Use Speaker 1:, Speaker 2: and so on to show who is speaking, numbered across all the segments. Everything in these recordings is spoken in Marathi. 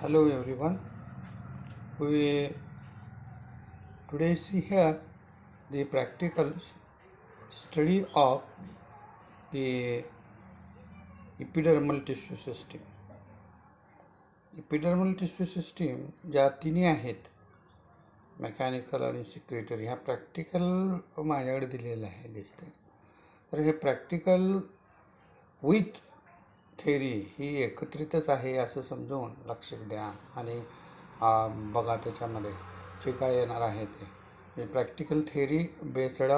Speaker 1: Hello everyone. We today see here the practical study of the epidermal tissue system. Epidermal tissue system ज्या तिन्ही आहेत मेकॅनिकल आणि सिक्रेटरी ह्या प्रॅक्टिकल माझ्याकडे दिलेलं आहे दिसते. तर हे प्रॅक्टिकल विथ थेरी ही एकत्रितच आहे असं समजून लक्ष द्या आणि बघा त्याच्यामध्ये जे काय येणार आहे ते म्हणजे प्रॅक्टिकल थेरी बेस्ड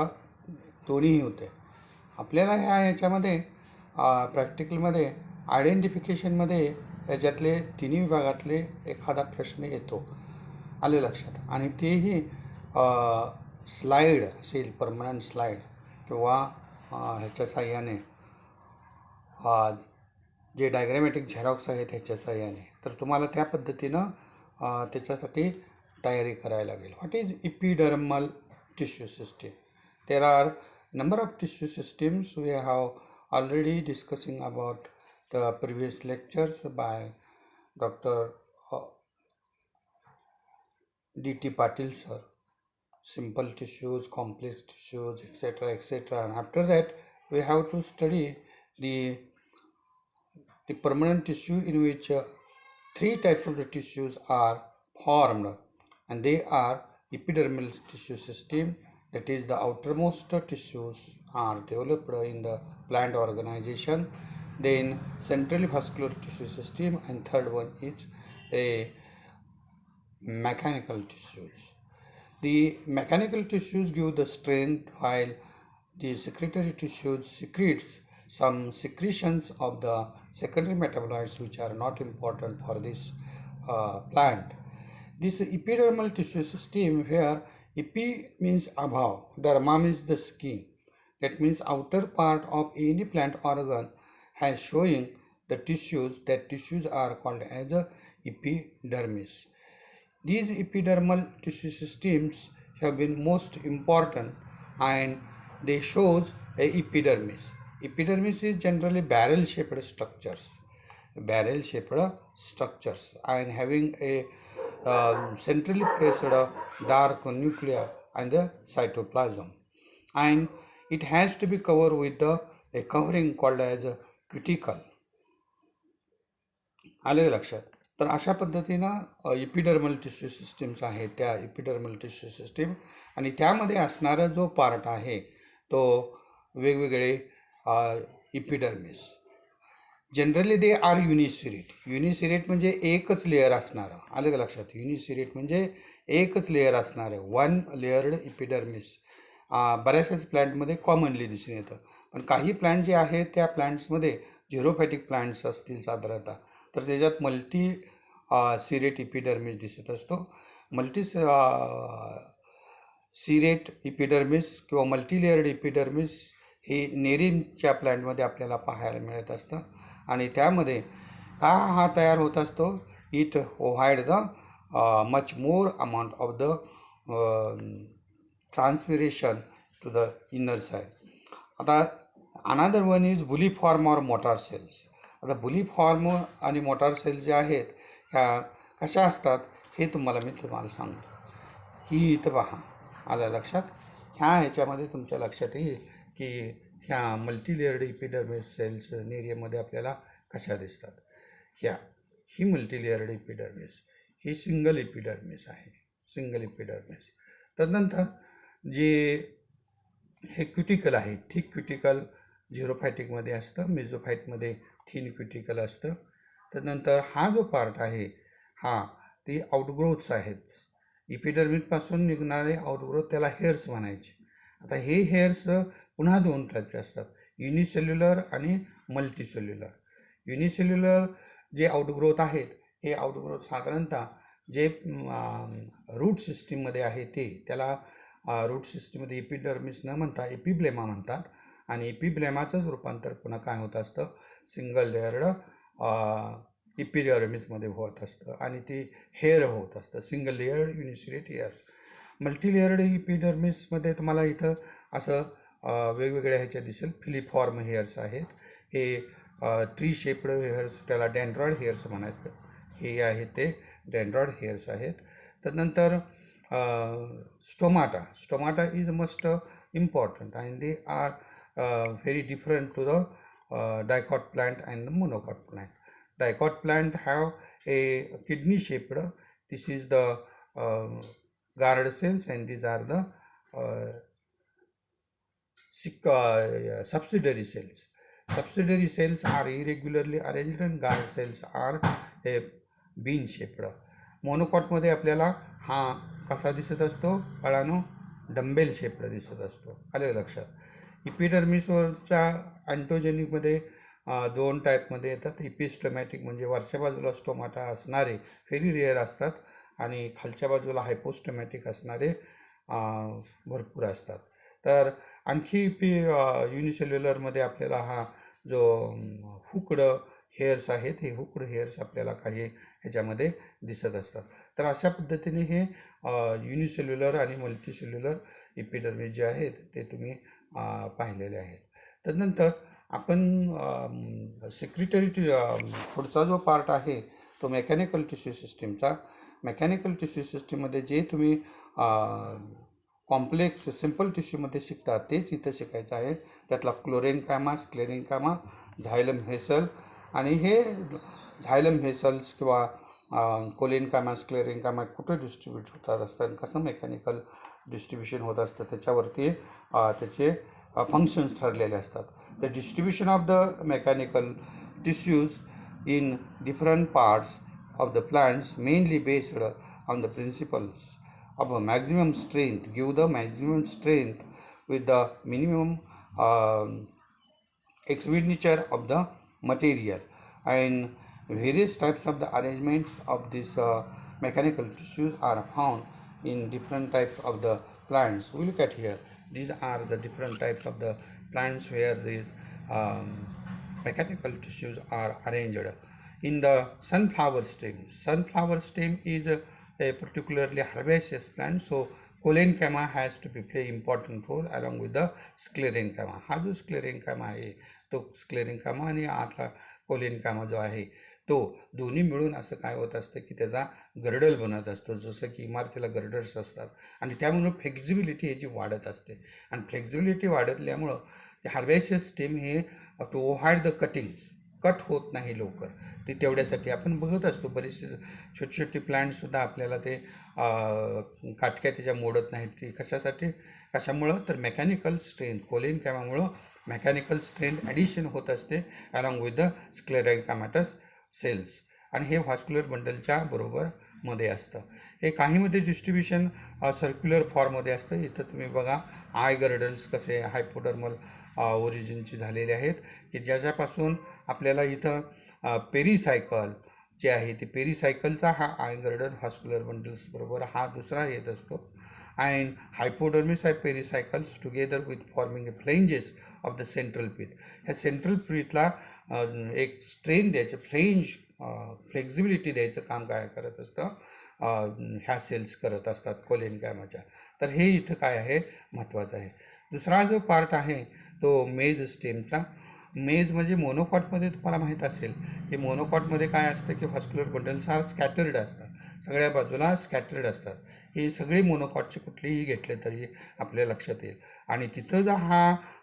Speaker 1: दोन्हीही होते. आपल्याला याच्यामध्ये प्रॅक्टिकलमध्ये आयडेंटिफिकेशनमध्ये याच्यातले तिन्ही विभागातले एखादा प्रश्न येतो आले लक्षात आणि तेही स्लाईड असेल परमनंट स्लाईड किंवा ह्याच्या साह्याने जे डायग्रॅमॅटिक झेरॉक्स आहेत ह्याच्या साह्याने तर तुम्हाला त्या पद्धतीनं त्याच्यासाठी तयारी करायला लागेल. What is epidermal tissue system? There are number of tissue systems. We have already discussing about the previous lectures by Dr. D.T. Patil sir. Simple tissues, complex tissues, etc. etc. And after that we have to study the permanent tissue in which three types of the tissues are formed, and they are epidermal tissue system, that is the outermost tissues are developed in the plant organization, then centrally vascular tissue system, and third one is a mechanical tissues. The mechanical tissues give the strength while the secretory tissues secretes some secretions of the secondary metabolites which are not important for this plant. This epidermal tissue system, where epi means above, derma means the skin, that means outer part of any plant organ has showing the tissues, that tissues are called as a epidermis. These epidermal tissue systems have been most important and they shows a epidermis. Epidermis is generally barrel shaped structures and having a centrally placed dark nucleus and the cytoplasm, and it has to be covered with a covering called as a cuticle. आले लक्षात? तर अशा पद्धतीनं इपिडर्मल टिश्यू सिस्टीम्स आहेत त्या इपिडर्मल टिश्यू सिस्टीम आणि त्यामध्ये असणारा जो पार्ट आहे तो वेगवेगळे इपिडर्मिस. जनरली दे आर युनिसिरेट म्हणजे एकच लेअर असणारं. आलं का लक्षात? युनिसिरेट म्हणजे एकच लेअर असणारं, वन लेअर्ड इपिडर्मिस बऱ्याचशाच प्लांटमध्ये कॉमनली दिसून येतं. पण काही प्लांट जे आहेत त्या प्लांट्समध्ये झिरोफॅटिक प्लांट्स असतील साधारणतः तर त्याच्यात मल्टी सिरेट इपिडर्मिस दिसत असतो. मल्टी सिरेट इपिडर्मिस किंवा मल्टीलेअर्ड इपिडर्मिस हे नेरिमच्या प्लांटमध्ये आपल्याला पाहायला मिळत असतं आणि त्यामध्ये हा तयार होत असतो. It avoid the much more amount of the transpiration to the inner side. आता another one is bulliform or motor cells. आता बुली फॉर्म आणि मोटार सेल्स जे आहेत ह्या कशा असतात हे मी तुम्हाला सांगतो. ही इथं पहा, आलं लक्षात? ह्याच्यामध्ये तुमच्या लक्षात येईल की ह्या मल्टीलेअर्ड इपिडर्मिस सेल्स नेरियममध्ये आपल्याला कशा दिसतात. ही मल्टीलेअर्ड इपिडर्मिस, ही सिंगल इपिडर्मिस आहे, सिंगल इपिडर्मिस. तदनंतर जे हे क्युटिकल आहे, थिक क्युटिकल झिरोफॅटिकमध्ये असतं, मेझोफाईटमध्ये थिन क्युटिकल असतं. त्यानंतर हा जो पार्ट आहे ते आउटग्रोथ्स आहेत. इपिडर्मिसपासून निघणारे आउटग्रोथ त्याला हेअर्स म्हणायचे. आता हे हेअर्स पुन्हा दोन टाईपचे असतात, युनिसेल्युलर आणि मल्टीसेल्युलर. युनिसेल्युलर जे आउटग्रोथ आहेत हे आउटग्रोथ साधारणतः जे रूट सिस्टीममध्ये आहे त्याला रूट सिस्टीममध्ये एपिडर्मिस न म्हणता एपिब्लेमा म्हणतात आणि एपिब्लेमाचंच रूपांतर पुन्हा काय होत असतं, सिंगल लेअर्ड इपिडर्मिसमध्ये होत असतं आणि ते हेअर होत असतं, सिंगल लेअर्ड युनिसिरेट हेअर्स. मल्टीलेअर्ड इपिडर्मिसमध्ये तुम्हाला इथं असं वेगवेगळ्या ह्याच्या दिसेल, फिलिफॉर्म हेअर्स आहेत. हे ट्री शेप्ड हेअर्स, त्याला डॅन्ड्रॉइड हेअर्स म्हणायचं. हे आहेत ते डेंड्रॉइड हेअर्स आहेत. त्यानंतर stomata is must important and they are very different to the dicot plant and the monocot plant. Dicot plant have a kidney shaped. This is the guard cells and these are the subsidiary cells. Subsidiary cells are irregularly arranged and guard cells are a bean shaped. मोनोकॉटमध्ये आपल्याला हा कसा दिसत असतो बाळांनो, डंबेल शेपड दिसत असतो. आलं लक्षात. इपिडर्मिसवरच्या अँटोजेनिकमध्ये दोन टाईपमध्ये येतात. इपिस्टोमॅटिक म्हणजे वरच्या बाजूला स्टोमाटा असणारे व्हेरी रेअर असतात आणि खालच्या बाजूला हायपोस्टोमॅटिक असणारे भरपूर असतात. तर आणखी युनिसेल्युलरमध्ये आपल्याला हा जो हुक्ड हेअर्स आहेत, हे हुक्ड हेअर्स आपल्याला काही ह्याच्यामध्ये दिसत असतात. तर अशा पद्धतीने हे युनिसेल्युलर आणि मल्टीसेल्युलर इपिडर्मिस जे आहेत ते तुम्ही पाहिलेले आहेत. त्यानंतर आपण सेक्रेटरी पुढचा जो पार्ट आहे तो मेकॅनिकल टिश्यू सिस्टीमचा. मेकॅनिकल टिश्यू सिस्टीममध्ये जे तुम्ही कॉम्प्लेक्स सिम्पल टिश्यूमध्ये शिकता तेच इथं शिकायचं आहे. त्यातला क्लोरेनकामा, स्क्लेरेनकामा, झायलम व्हेसल आणि हे झायलम व्हेसल्स किंवा कोलेनकामा, स्क्लेरेनकामा कुठं डिस्ट्रीब्यूट होतात असतात, कसं मेकॅनिकल डिस्ट्रीब्युशन होत असतं त्याच्यावरती त्याचे फंक्शन्स ठरलेले असतात. The distribution of the mechanical tissues in different parts of the plants mainly based on the principles of a maximum strength, give the maximum strength with the minimum expenditure of the material, and various types of the arrangements of these mechanical tissues are found in different types of the plants. We look at here, these are the different types of the plants where these mechanical tissues are arranged. In the sunflower stem, sunflower stem is a particularly herbaceous plant, so कोलेनकामा has to be play important role along with the sclerenchyma. हा जो स्क्लेरेनकामा आहे तो स्क्लेरेनकामा आणि आतला कोलेनकामा जो आहे तो दोन्ही मिळून असं काय होत असतं की त्याचा गर्डल बनत असतो. जसं की इमारतीला गर्डर्स असतात आणि त्यामुळं फ्लेक्झिबिलिटी याची वाढत असते आणि फ्लेक्झिबिलिटी वाढतल्यामुळं हार्बेशियस स्टेम हे टू ओव्हॉइड द कटिंग्स, कट होत नाही लवकर. ते तेवढ्यासाठी आपण बघत असतो बरेचसे छोटे छोटे प्लांटसुद्धा आपल्याला ते काटक्या त्याच्या मोडत नाहीत. ते कशामुळं तर मेकॅनिकल स्ट्रेंथ, कोलेनकामामुळं मेकॅनिकल स्ट्रेंथ ॲडिशन होत असते along with the sclerenchymatous cells आणि हे व्हॉस्क्युलर बंडलच्या बरोबर मध्ये असतं. हे काहीमध्ये डिस्ट्रीब्युशन सर्क्युलर फॉर्ममध्ये असतं. इथं तुम्ही बघा आय गर्डल्स कसे हायपोडर्मल ओरिजिनची झालेले आहेत की ज्याच्यापासून आपल्याला इथं पेरिसायकल जे आहे ते पेरिसायकलचा हा आय गर्डल व्हॉस्क्युलर बंडल्स बरोबर हा दुसरा येत असतो. अँड हायपोडर्मिस आहे pericycles together with forming a flanges of the central pith. ह्या सेंट्रल पीथला एक स्ट्रेन द्यायचं, फ्लेक्झिबिलिटी द्यायचं काम काय करत असतं ह्या सेल्स करत असतात कोलेनकामाच्या. तर हे इथं काय आहे महत्त्वाचं आहे. दुसरा जो पार्ट आहे तो मेज स्टेमचा. मेज म्हणजे मोनोकॉटमध्ये तुम्हाला माहीत असेल की मोनोकॉटमध्ये काय असतं की व्हॉस्क्युलर बंडल्स आर स्कॅटर्ड असतात, सगळ्या बाजूला स्कॅटर्ड असतात. हे सगळे मोनोकॉटचे कुठलेही घेतले तरी आपल्या लक्षात येईल. आणि तिथं जो हा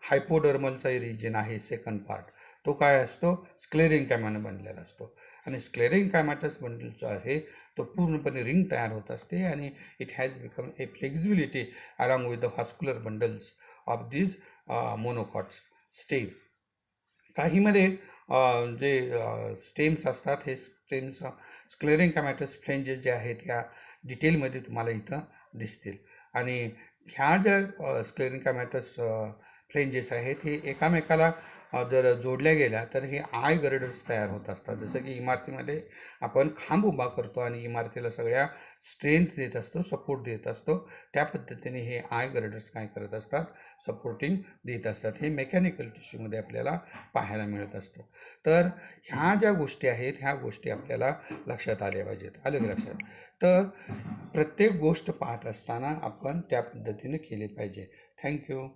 Speaker 1: हायपोडर्मलचा रिजन आहे सेकंड पार्ट तो काय असतो स्क्लेरेनकामानं बनलेला असतो आणि स्क्लेरेनकामॅटस बंडल जो आहे तो पूर्णपणे रिंग तयार होत असते आणि it has become a flexibility along with the vascular bundles of these monocots stem. काहीमध्ये जे स्टेम्स असतात हे स्टेम्स स्क्लेरेनकामॅटस फ्लेंजेस जे आहेत ह्या डिटेलमध्ये तुम्हाला इथं दिसतील आणि ह्या ज्या स्क्लेरेनकामॅटस फ्लेंजेस आहेत हे एकामेकाला जर जोडल्या गेल्या तर हे आय गर्डर्स तयार होत असतात. जसं की इमारतीमध्ये आपण खांब उभा करतो आणि इमारतीला सगळ्या स्ट्रेंथ देत असतो, सपोर्ट देत असतो, त्या पद्धतीने हे आय गर्डर्स काय करत असतात सपोर्टिंग देत असतात. हे मेकॅनिकल टिश्यूमध्ये आपल्याला पाहायला मिळत असतं. तर ह्या ज्या गोष्टी आहेत ह्या गोष्टी आपल्याला लक्षात आल्या पाहिजेत. आलं की लक्षात. तर प्रत्येक गोष्ट पाहत असताना आपण त्या पद्धतीने केली पाहिजे. थँक्यू.